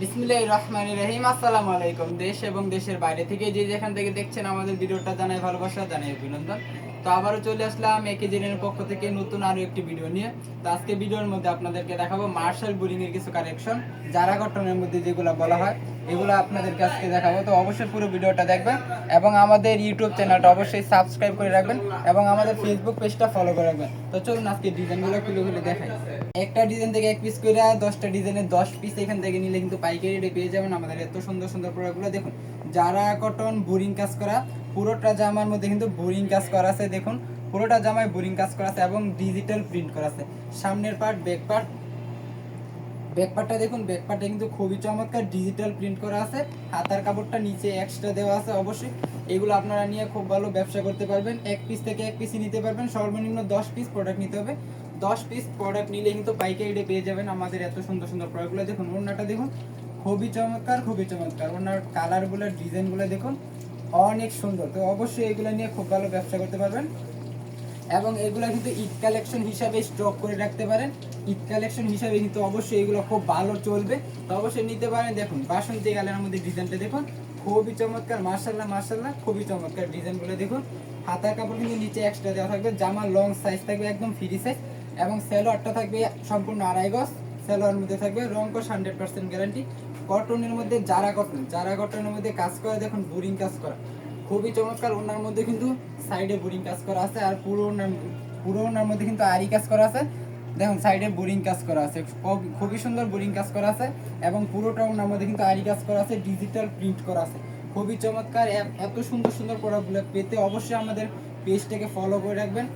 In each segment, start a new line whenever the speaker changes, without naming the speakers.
বিসমিল্লাহির রহমানির রহিম। আসসালামু আলাইকুম। দেশ এবং দেশের বাইরে থেকে যে যেখান থেকে দেখছেন আমাদের ভিডিওটা জানাই ভালোবাসা, জানাই অভিনন্দন। তো আবারও চলে আসলাম একেজিনের পক্ষ থেকে নতুন আরো একটি ভিডিও নিয়ে। তো আজকে ভিডিওর মধ্যে আপনাদেরকে দেখাবো মার্শাল বোরিং এর কিছু কালেকশন, যারা গঠনের মধ্যে যেগুলো বলা হয় এগুলো আপনাদেরকে আজকে দেখাবো। তো অবশ্যই পুরো ভিডিওটা দেখবেন এবং আমাদের ইউটিউব চ্যানেলটা অবশ্যই সাবস্ক্রাইব করে রাখবেন এবং আমাদের ফেসবুক পেজটা ফলো করে রাখবেন। তো চলুন আজকে ডিজাইনগুলো খুলে খুলে দেখাই। একটা ডিজাইন থেকে এক পিস করে 10টা ডিজাইনের 10 পিস এখান থেকে নিলে কিন্তু পাইকারি রেটে পেয়ে যাবেন আমাদের এত সুন্দর সুন্দর প্রোডাক্টগুলো। দেখুন যারা কটন বোরিং কাজ করা, পুরোটা জামার মধ্যে কিন্তু বোরিং কাজ করা আছে। দেখুন পুরোটা জামায় বোরিং কাজ করা আছে এবং ডিজিটাল প্রিন্ট করা আছে। সামনের পার্ট, ব্যাকপার্টটা দেখুন, ব্যাকপার্টে কিন্তু খুবই চমৎকার ডিজিটাল প্রিন্ট করা আছে। হাতার কাপড়টা নিচে এক্সট্রা দেওয়া আছে। অবশ্যই এগুলো আপনারা নিয়ে খুব ভালো ব্যবসা করতে পারবেন। এক পিস থেকে এক পিসই নিতে পারবেন, সর্বনিম্ন 10 পিস প্রোডাক্ট নিতে হবে। 10 পিস প্রোডাক্ট নিলে কিন্তু পাইকারি রেটে পেয়ে যাবেন আমাদের এত সুন্দর সুন্দর প্রোডাক্টগুলো। দেখুন ওড়নাটা দেখুন, খুবই চমৎকার, খুবই চমৎকার। ওড়নার কালারগুলো, ডিজাইনগুলো দেখুন অনেক সুন্দর। তো অবশ্যই এগুলো নিয়ে খুব ভালো ব্যবসা করতে পারবেন এবং এগুলো কিন্তু ঈদ কালেকশন হিসাবে স্টক করে রাখতে পারেন। ঈদ কালেকশন হিসাবে কিন্তু অবশ্যই এগুলো খুব ভালো চলবে, তো অবশ্যই নিতে পারেন। দেখুন বাসন্তী কালারের মধ্যে ডিজাইনটা দেখুন, খুবই চমৎকার। মার্শাল্লাহ মার্শাল্লাহ, খুবই চমৎকার ডিজাইনগুলো দেখুন। হাতার কাপড় কিন্তু নিচে এক্সট্রা দেওয়া থাকবে। জামার লং সাইজ থাকবে একদম ফ্রি সাইজ এবং সালোয়ারটা থাকবে সম্পূর্ণ আড়াই গজ। সালোয়ারের মধ্যে থাকবে রংকশ 100% গ্যারান্টি। কটনের মধ্যে যারা কটনের মধ্যে কাজ করে, দেখুন বোরিং কাজ করা খুবই চমৎকার। ওনার মধ্যে কিন্তু সাইডে বোরিং কাজ করা আছে আর পুরো ওনার মধ্যে কিন্তু আরি কাজ করা আছে। দেখুন সাইডে বোরিং কাজ করা আছে, খুবই সুন্দর বোরিং কাজ করা আছে এবং পুরোটা ওনার মধ্যে কিন্তু আরি কাজ করা আছে, ডিজিটাল প্রিন্ট করা আছে, খুবই চমৎকার। এত সুন্দর সুন্দর প্রোডাক্টগুলো পেতে অবশ্যই আমাদের পেজটাকে ফলো করে রাখবেন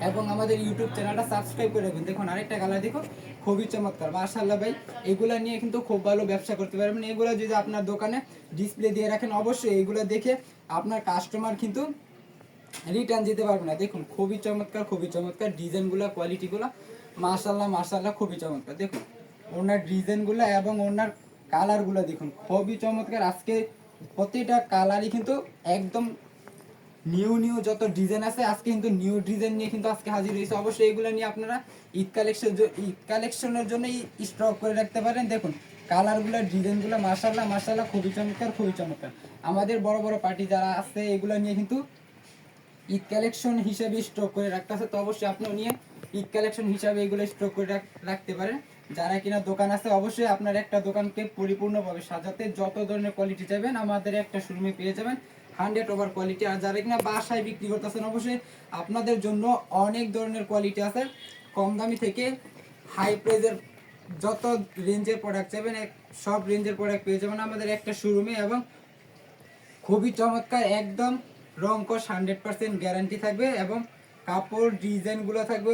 এবং আমাদের ইউটিউব চ্যানেলটা সাবস্ক্রাইব করে রাখবেন। দেখুন আরেকটা কালার দেখুন, খুবই চমৎকার। মাশাআল্লাহ ভাই, এগুলা নিয়ে কিন্তু খুব ভালো ব্যবসা করতে পারবেন। এগুলো যদি আপনার দোকানে ডিসপ্লে দিয়ে রাখেন, অবশ্যই এগুলো দেখে আপনার কাস্টমার কিন্তু রিটার্ন দিতে পারবে না। দেখুন খুবই চমৎকার, খুবই চমৎকার ডিজাইনগুলো, কোয়ালিটিগুলো মাশাআল্লাহ মাশাআল্লাহ, খুবই চমৎকার। দেখুন ওনার ডিজাইনগুলো এবং ওনার কালারগুলো দেখুন খুবই চমৎকার। আজকে প্রতিটা কালারই কিন্তু একদম নিউ নিউ যত ডিজাইন আছে, আজকে কিন্তু নিউ ডিজাইন নিয়ে কিন্তু আজকে হাজির হয়েছে। অবশ্যই এগুলো নিয়ে আপনারা ঈদ কালেকশনের জন্য স্টক করে রাখতে পারেন। দেখুন কালারগুলো, ডিজাইনগুলো মাশাআল্লাহ মাশাআল্লাহ, খুবই চমৎকার, খুবই চমৎকার। আমাদের বড় বড় পার্টি যারা আছে এগুলো নিয়ে কিন্তু ঈদ কালেকশন হিসেবে স্টক করে রাখতে আছে। তো অবশ্যই আপনিও নিয়ে ঈদ কালেকশন হিসাবে এগুলো স্টক করে রাখতে পারেন। যারা কিনা দোকান আছে, অবশ্যই আপনার একটা দোকানকে পরিপূর্ণভাবে সাজাতে যত ধরনের কোয়ালিটি চাইবেন আমাদের একটা শোরুমে পেয়ে যাবেন, 100 ওভার কোয়ালিটি। আর যারা কিনা বাসায় বিক্রি করতেছেন, অবশ্যই আপনাদের জন্য অনেক ধরনের কোয়ালিটি আছে। কম দামি থেকে হাই প্রাইজের যত রেঞ্জের প্রোডাক্ট চাইবেন সব রেঞ্জের প্রোডাক্ট পেয়ে যাবেন আমাদের একটা শোরুমে এবং খুবই চমৎকার। একদম রংকশ 100% গ্যারান্টি থাকবে এবং কাপড় ডিজাইনগুলো থাকবে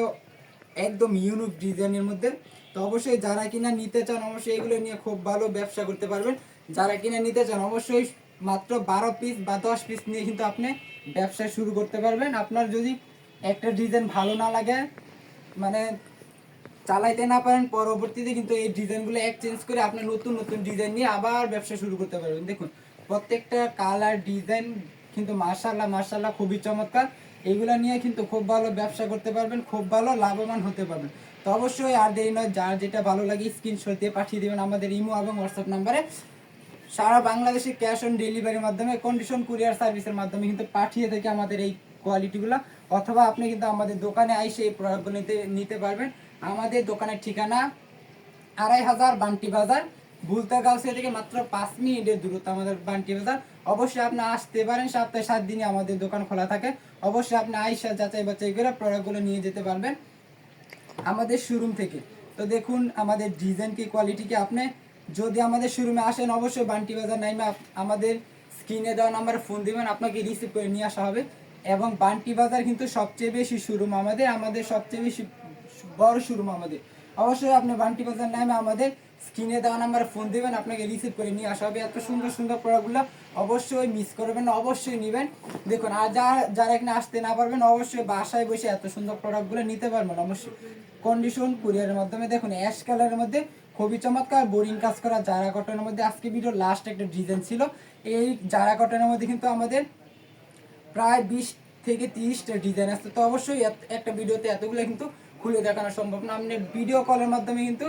একদম ইউনিক ডিজাইনের মধ্যে। তো অবশ্যই যারা কিনা নিতে চান, অবশ্যই এগুলো নিয়ে খুব ভালো ব্যবসা করতে পারবেন। যারা কিনা নিতে চান, অবশ্যই মাত্র 12 পিস বা 10 পিস নিয়ে কিন্তু আপনি ব্যবসা শুরু করতে পারবেন। আপনার যদি একটা ডিজাইন ভালো না লাগে, মানে চালাইতে না পারেন, পরবর্তীতে কিন্তু এই ডিজাইনগুলো এক্সচেঞ্জ করে আপনি নতুন নতুন ডিজাইন নিয়ে আবার ব্যবসা শুরু করতে পারবেন। দেখুন প্রত্যেকটা কালার, ডিজাইন কিন্তু মাশাআল্লাহ মাশাআল্লাহ, খুবই চমৎকার। এগুলো নিয়ে কিন্তু খুব ভালো ব্যবসা করতে পারবেন, খুব ভালো লাভবান হতে পারবেন। তো অবশ্যই আর দেরি নয়, যার যেটা ভালো লাগে স্ক্রিনশট দিয়ে পাঠিয়ে দেবেন আমাদের ইমো এবং হোয়াটসঅ্যাপ নাম্বারে। সারা বাংলাদেশে ক্যাশ অন ডেলিভারির মাধ্যমে, কন্ডিশন কুরিয়ার সার্ভিসের মাধ্যমে কিন্তু পাঠিয়ে থেকে আমাদের এই কোয়ালিটিগুলো, অথবা আপনি কিন্তু আমাদের দোকানে আইসে এই প্রোডাক্টগুলো নিতে পারবেন। আমাদের দোকানের ঠিকানা 2500 বান্টি বাজার, ভুলতা গাউসিয়া থেকে মাত্র 5 মিনিটের দূরত্ব আমাদের বান্টি বাজার। অবশ্যই আপনি আসতে পারেন, সপ্তাহে 7 দিনে আমাদের দোকান খোলা থাকে। অবশ্যই আপনি আইসা যাচাই বাছাই করে প্রোডাক্টগুলো নিয়ে যেতে পারবেন আমাদের শোরুম থেকে। তো দেখুন আমাদের ডিজাইন কি, কোয়ালিটি কি, আপনি যদি আমাদের শোরুমে আসেন, অবশ্যই বান্টি বাজার নাইমে আমাদের স্ক্রিনে দেওয়া নাম্বারে ফোন দিবেন, আপনাকে রিসিভ করে নিয়ে আসা হবে। এবং বান্টি বাজার কিন্তু সবচেয়ে বেশি শোরুম আমাদের সবচেয়ে বেশি বড় শোরুম আমাদের। অবশ্যই আপনি বান্টি বাজার নামে আমাদের স্ক্রিনে দেওয়া নাম্বারে ফোন দিবেন, আপনাকে রিসিভ করে নিয়ে আসা হবে। এত সুন্দর সুন্দর প্রোডাক্টগুলো অবশ্যই মিস করবেন না, অবশ্যই নেবেন। দেখুন আর যারা এখানে আসতে না পারবেন, অবশ্যই বাসায় বসে এত সুন্দর প্রোডাক্টগুলো নিতে পারবেন অবশ্যই কন্ডিশন কুরিয়ারের মাধ্যমে। দেখুন অ্যাশ কালারের মধ্যে খুবই চমৎকার বোরিং কাজ করা জারা কটনের মধ্যে আজকে ভিডিও লাস্ট একটা ডিজাইন ছিল। এই জারা কটনের মধ্যে কিন্তু আমাদের প্রায় 20 থেকে 30টা ডিজাইন আছে। তো অবশ্যই একটা ভিডিওতে এতগুলো কিন্তু খুলে দেখানো সম্ভব না, আপনি ভিডিও কলের মাধ্যমে কিন্তু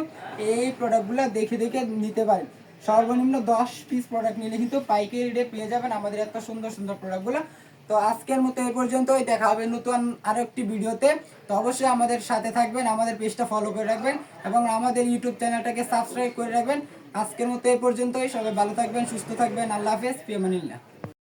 এই প্রোডাক্টগুলো দেখে দেখে নিতে পারেন। সর্বনিম্ন 10 পিস প্রোডাক্ট নিলে কিন্তু পাইকারি রেটে পেয়ে যাবেন আমাদের এত সুন্দর সুন্দর প্রোডাক্টগুলো। তো আজকের মতো এই পর্যন্তই, দেখা হবে নতুন আরো একটি ভিডিওতে। তো অবশ্যই আমাদের সাথে থাকবেন, আমাদের পেজটা ফলো করে রাখবেন এবং আমাদের ইউটিউব চ্যানেলটাকে সাবস্ক্রাইব করে রাখবেন। আজকের মতো এই পর্যন্তই, সবাই ভালো থাকবেন, সুস্থ থাকবেন, আল্লাহ হাফেজ, ফি আমানিল্লাহ।